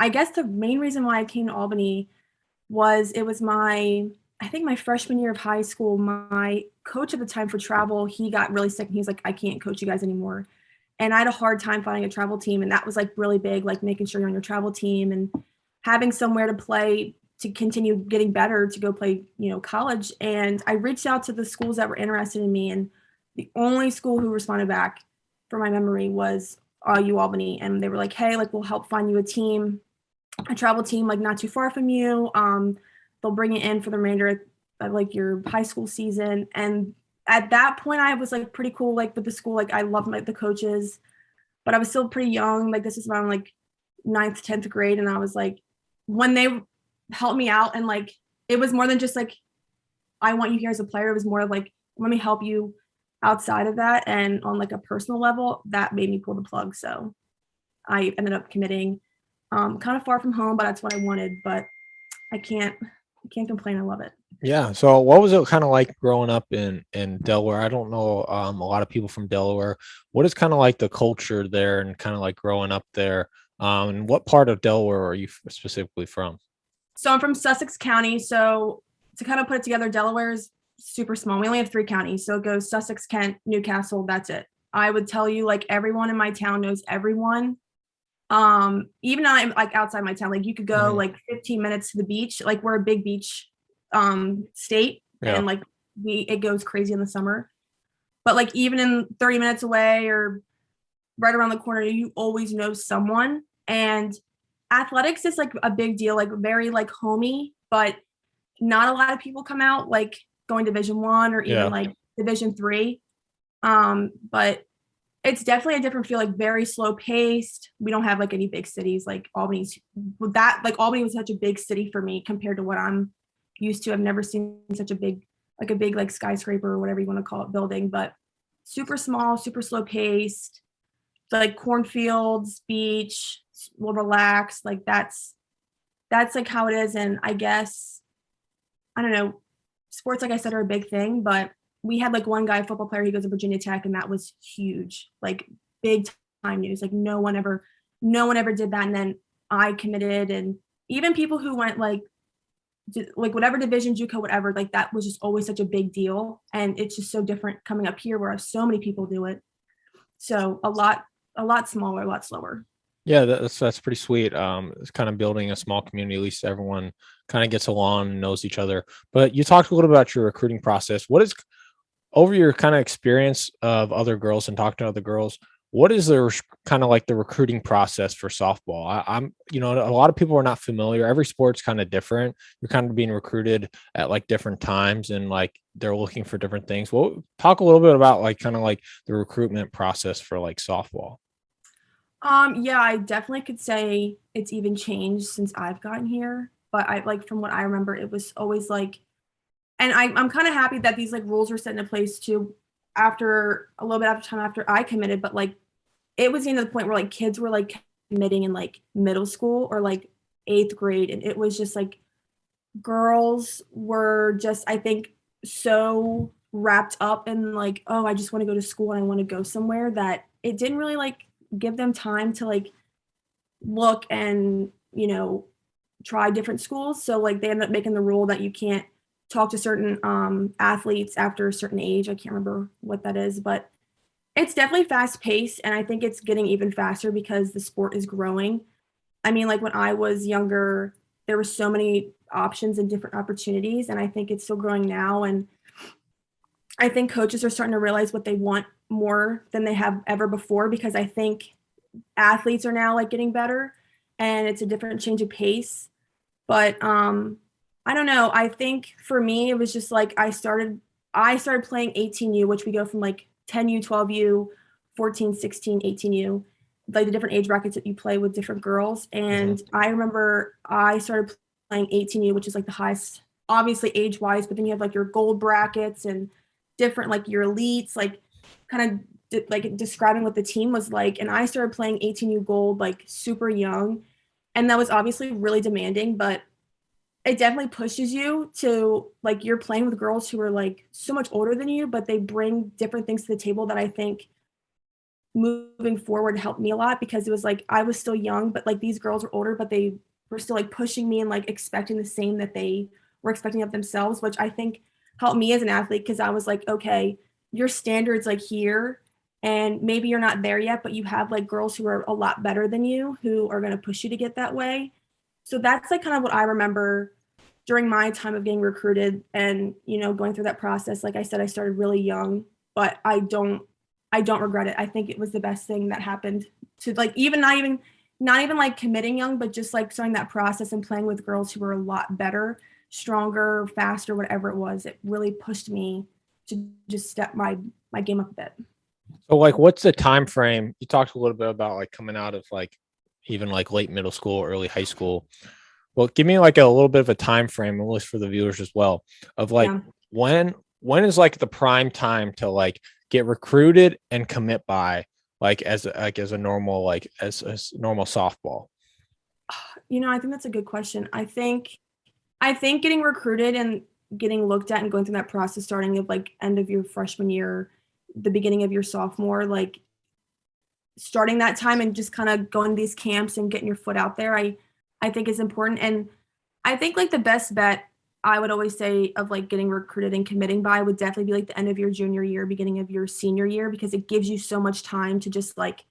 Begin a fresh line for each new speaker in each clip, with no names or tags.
I guess the main reason why I came to Albany was it was I think my freshman year of high school, my coach at the time for travel, he got really sick and he was like, I can't coach you guys anymore. And I had a hard time finding a travel team. And that was like really big, like making sure you're on your travel team and having somewhere to play to continue getting better to go play, college. And I reached out to the schools that were interested in me. And the only school who responded back for my memory was U Albany. And they were like, hey, like we'll help find you a travel team like not too far from you. They'll bring you in for the remainder of like your high school season. And at that point, I was like pretty cool like with the school. Like I loved the coaches, but I was still pretty young. Like this is around like ninth, 10th grade, and I was like, when they helped me out, and like it was more than just like I want you here as a player. It was more like let me help you outside of that, and on like a personal level, that made me pull the plug. So I ended up committing kind of far from home, but that's what I wanted. But I can't complain. I love it.
Yeah. So what was it kind of like growing up in Delaware? I don't know a lot of people from Delaware. What is kind of like the culture there and kind of like growing up there? And what part of Delaware are you specifically from?
So I'm from Sussex County. So to kind of put it together, Delaware is super small. We only have 3 counties. So it goes Sussex, Kent, Newcastle. That's it. I would tell you like everyone in my town knows everyone. Even I'm like outside my town, like you could go
Hmm.
like 15 minutes to the beach. Like we're a big beach state,
Yeah.
and like it goes crazy in the summer. But like even in 30 minutes away or right around the corner, you always know someone. And athletics is like a big deal, like very like homey, but not a lot of people come out like going Division 1 or even
Yeah.
like Division 3. But it's definitely a different feel, like very slow paced. We don't have like any big cities like Albany's with that. Like Albany was such a big city for me compared to what I'm used to. I've never seen such a big like skyscraper or whatever you want to call it building, but super small, super slow paced, like cornfields, beach, will relax. Like that's like how it is. And I guess I don't know, sports like I said are a big thing, but we had like one guy, a football player, he goes to Virginia Tech, and that was huge, like big time news. Like no one ever did that. And then I committed, and even people who went like whatever division, JUCO, whatever, like that was just always such a big deal. And it's just so different coming up here where so many people do it. So a lot smaller, a lot slower.
Yeah, that's pretty sweet. It's kind of building a small community. At least everyone kind of gets along and knows each other. But you talked a little about your recruiting process. What is over your kind of experience of other girls and talking to other girls? What is the kind of like the recruiting process for softball? A lot of people are not familiar. Every sport's kind of different. You're kind of being recruited at like different times and like they're looking for different things. Well, talk a little bit about like kind of like the recruitment process for like softball.
Yeah, I definitely could say it's even changed since I've gotten here. But I like from what I remember, it was always like, and I'm kind of happy that these like rules were set into place too after a little bit after time after I committed. But like it was getting to the point where like kids were like committing in like middle school or like 8th grade, and it was just like girls were just I think so wrapped up in like, oh, I just want to go to school and I want to go somewhere that it didn't really like give them time to like look and try different schools. So like they ended up making the rule that you can't talk to certain athletes after a certain age. I can't remember what that is, but it's definitely fast paced, and I think it's getting even faster because the sport is growing. I mean, like when I was younger, there were so many options and different opportunities, and I think it's still growing now. And I think coaches are starting to realize what they want more than they have ever before because I think athletes are now like getting better, and it's a different change of pace. But I don't know. I think for me it was just like I started playing 18U, which we go from like 10U, 12U, 14, 16, 18U, like the different age brackets that you play with different girls.
Mhm.
And I remember I started playing 18U, which is like the highest, obviously age wise, but then you have like your gold brackets and different like your elites, like kind of like describing what the team was like. And I started playing 18U gold like super young. And that was obviously really demanding, but it definitely pushes you to like you're playing with girls who are like so much older than you, but they bring different things to the table that I think moving forward helped me a lot because it was like I was still young, but like these girls were older, but they were still like pushing me and like expecting the same that they were expecting of themselves, which I think helped me as an athlete because I was like, okay, your standards like here, and maybe you're not there yet, but you have like girls who are a lot better than you who are going to push you to get that way. So that's like kind of what I remember during my time of getting recruited and going through that process. Like I said, I started really young, but I don't regret it. I think it was the best thing that happened to like even like committing young, but just like starting that process and playing with girls who were a lot better, stronger, faster, whatever it was. It really pushed me to just step my game up a bit.
So like what's the time frame? You talked a little bit about like coming out of like even like late middle school, early high school. Well, give me like a little bit of a time frame, at least for the viewers as well, of like
Yeah.
when is like the prime time to like get recruited and commit by like as a normal as normal softball.
I think that's a good question. I think getting recruited and getting looked at and going through that process starting of like end of your freshman year, the beginning of your sophomore, like starting that time and just kind of going to these camps and getting your foot out there, I think is important. And I think like the best bet I would always say of like getting recruited and committing by would definitely be like the end of your junior year, beginning of your senior year, because it gives you so much time to just like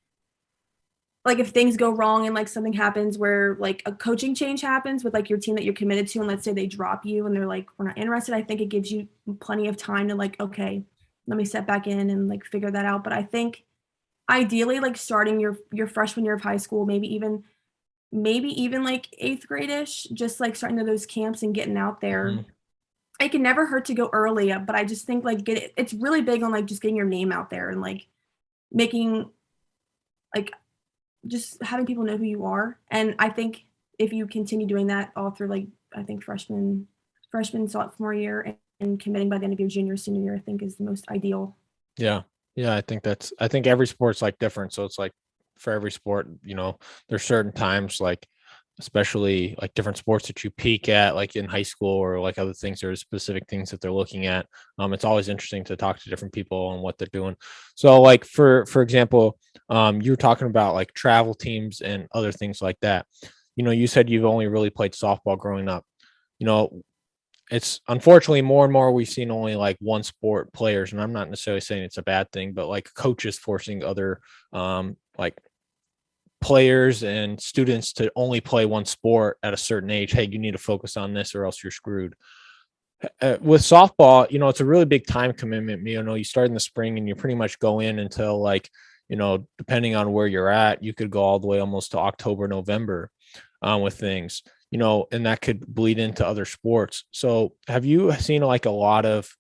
if things go wrong and like something happens where like a coaching change happens with like your team that you're committed to, and let's say they drop you and they're like, we're not interested, I think it gives you plenty of time to like, okay, let me step back in and like figure that out. But I think ideally like starting your freshman year of high school, maybe even like eighth grade-ish, just like starting to those camps and getting out there.
Mhm.
It can never hurt to go early, but I just think like it's really big on like just getting your name out there and like making like just having people know who you are. And I think if you continue doing that all through like I think freshman sophomore year and committing by the end of your junior senior year, I think is the most ideal.
Yeah. Yeah, I think every sport's like different. So it's like for every sport, there's certain times like especially like different sports that you peak at like in high school or like other things, there's specific things that they're looking at. It's always interesting to talk to different people and what they're doing. So like for example, you were talking about like travel teams and other things like that. You said you've only really played softball growing up. You know, it's unfortunately more and more we've seen only like one sport players, and I'm not necessarily saying it's a bad thing, but like coaches forcing other like players and students to only play one sport at a certain age. Hey, you need to focus on this or else you're screwed. With softball, it's a really big time commitment. You start in the spring and you pretty much go in until like, depending on where you're at, you could go all the way almost to October, November with things, and that could bleed into other sports. So have you seen like a lot of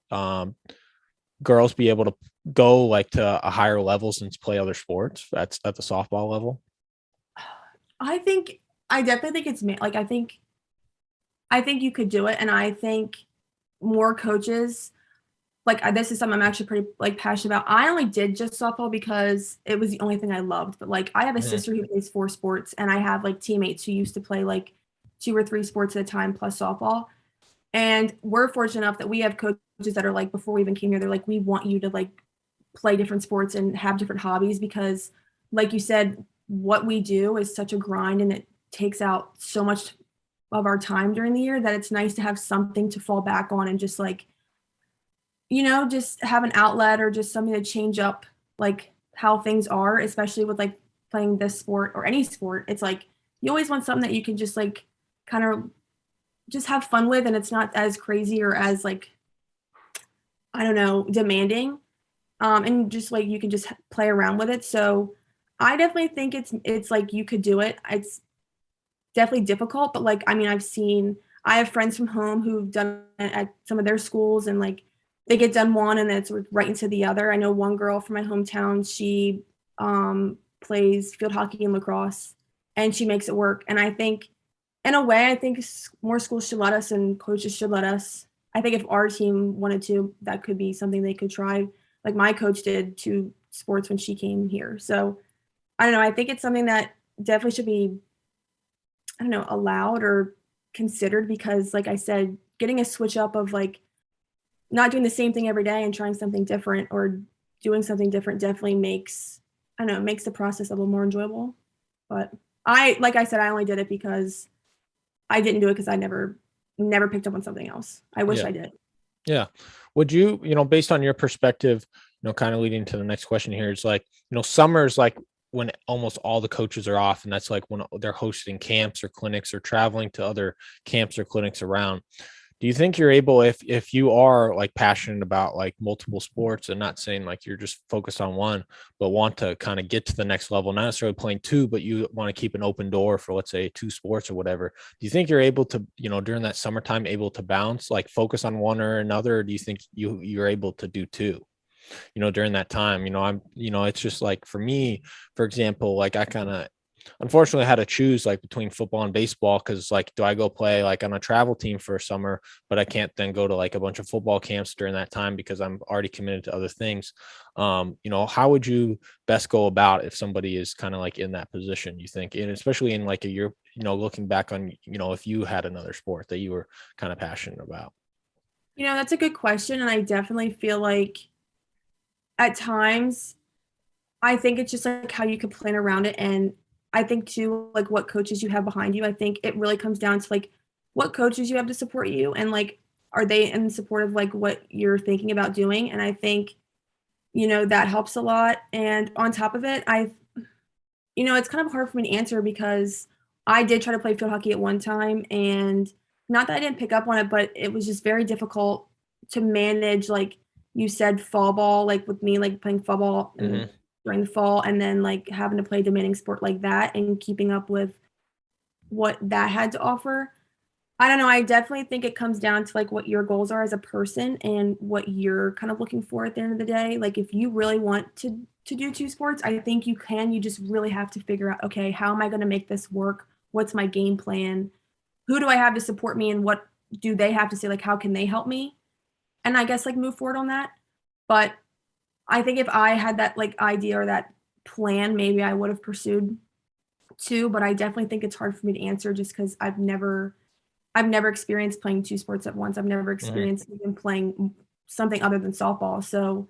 girls be able to go like to a higher level since play other sports that's at the softball level?
I definitely think like I think you could do it, and I think more coaches like this is something I'm actually pretty like passionate about. I only did just softball because it was the only thing I loved. But like I have a
Mhm.
sister who plays four sports, and I have like teammates who used to play like two or three sports at a time plus softball. And we're fortunate enough that we have coaches that are like before we even came here, they're like, we want you to like play different sports and have different hobbies because, like you said, what we do is such a grind and it takes out so much of our time during the year that it's nice to have something to fall back on and just like just have an outlet or just something to change up like how things are, especially with like playing this sport or any sport. It's like you always want something that you can just like kind of just have fun with and it's not as crazy or as like I don't know, demanding. And just like you can just play around with it. So I definitely think it's like you could do it. It's definitely difficult, but like I have friends from home who've done it at some of their schools and like they get done one and then it's right into the other. I know one girl from my hometown, she plays field hockey and lacrosse and she makes it work. And I think in a way, I think more schools should let us and coaches should let us. I think if our team wanted to, that could be something they could try. Like my coach did two sports when she came here. So I don't know. I think it's something that definitely should be I don't know, allowed or considered because like I said, getting a switch up of like not doing the same thing every day and trying something different or doing something different definitely makes I don't know, it makes the process a little more enjoyable. But like I said, I only did it because I didn't do it because I never picked up on something else. I wish
Yeah.
I did.
Yeah. Would you, based on your perspective, kind of leading to the next question here, it's like, summer's like when almost all the coaches are off, and that's like when they're hosting camps or clinics or traveling to other camps or clinics around. Do you think you're able, if you are like passionate about like multiple sports, and not saying like you're just focused on one, but want to kind of get to the next level, not necessarily playing two, but you want to keep an open door for, let's say, two sports or whatever, do you think you're able to, during that summertime, able to bounce, like focus on one or another, or do you think you're able to do two, during that time? It's just like, for me, for example, like I kind of unfortunately had to choose like between football and baseball, because like, do I go play like on a travel team for a summer, but I can't then go to like a bunch of football camps during that time because I'm already committed to other things. How would you best go about if somebody is kind of like in that position, you think, and especially in like a year, looking back on, if you had another sport that you were kind of passionate about?
That's a good question, and I definitely feel like at times I think it's just like how you can plan around it. And I think too, like what coaches you have behind you. I think it really comes down to like what coaches you have to support you, and like are they in support of like what you're thinking about doing. And I think, that helps a lot. And on top of it, it's kind of hard for me to answer because I did try to play field hockey at one time, and not that I didn't pick up on it, but it was just very difficult to manage, like you said, fall ball, like with me, like playing fall ball
Hmm.
during the fall, and then like having to play a demanding sport like that and keeping up with what that had to offer. I don't know. I definitely think it comes down to like what your goals are as a person and what you're kind of looking for at the end of the day. Like if you really want to do two sports, I think you can. You just really have to figure out, okay, how am I going to make this work? What's my game plan? Who do I have to support me, and what do they have to say? Like how can they help me? And I guess like move forward on that. But I think if I had that like idea or that plan, maybe I would have pursued two, but I definitely think it's hard for me to answer just because I've never experienced playing two sports at once. I've never
Hmm.
experienced even playing something other than softball. So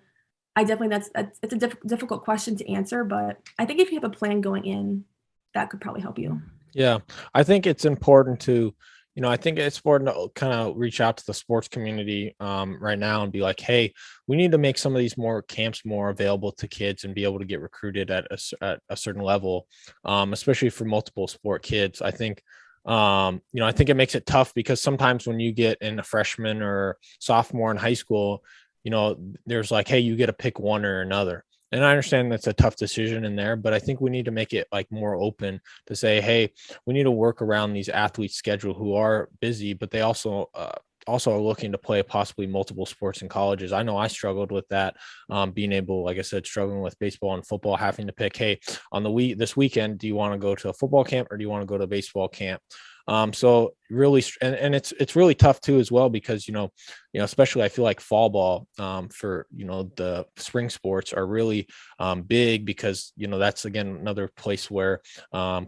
I definitely that's it's a difficult question to answer, but I think if you have a plan going in, that could probably help you.
Yeah, I think it's important to, I think it's important to kind of reach out to the sports community right now and be like, hey, we need to make some of these more camps more available to kids and be able to get recruited at at a certain level, especially for multiple sport kids. I think, I think it makes it tough because sometimes when you get in a freshman or sophomore in high school, there's like, hey, you get to pick one or another. And I understand that's a tough decision in there, but I think we need to make it like more open to say, hey, we need to work around these athletes' schedule who are busy, but they also are looking to play possibly multiple sports in colleges. I know I struggled with that, being able, like I said, struggling with baseball and football, having to pick, hey, on the week this weekend, do you want to go to a football camp or do you want to go to a baseball camp? So really, and it's really tough too as well because especially I feel like fall ball, for the spring sports are really big because that's again another place where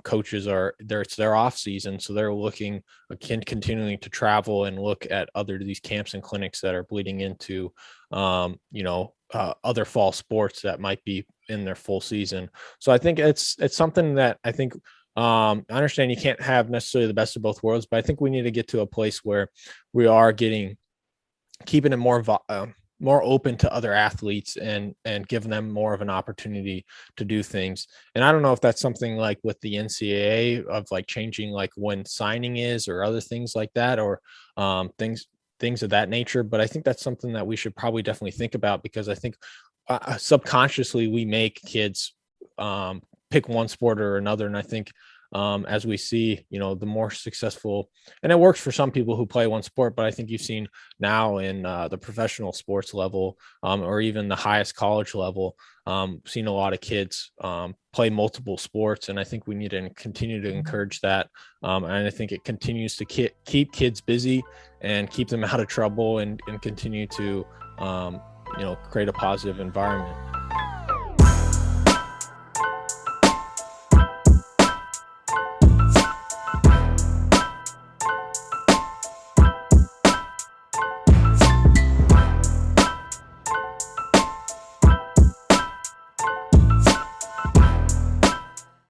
coaches are there. It's their off season, so they're looking continuing to travel and look at other these camps and clinics that are bleeding into other fall sports that might be in their full season. So I think it's something that I think, I understand you can't have necessarily the best of both worlds, but I think we need to get to a place where we are keeping it more open to other athletes and giving them more of an opportunity to do things. And I don't know if that's something like with the NCAA of like changing like when signing is or other things like that, or things of that nature. But I think that's something that we should probably definitely think about because I think subconsciously we make kids pick one sport or another. And I think, as we see, the more successful, and it works for some people who play one sport, but I think you've seen now in the professional sports level, or even the highest college level, seen a lot of kids play multiple sports. And I think we need to continue to encourage that. And I think it continues to keep kids busy and keep them out of trouble and continue to, create a positive environment.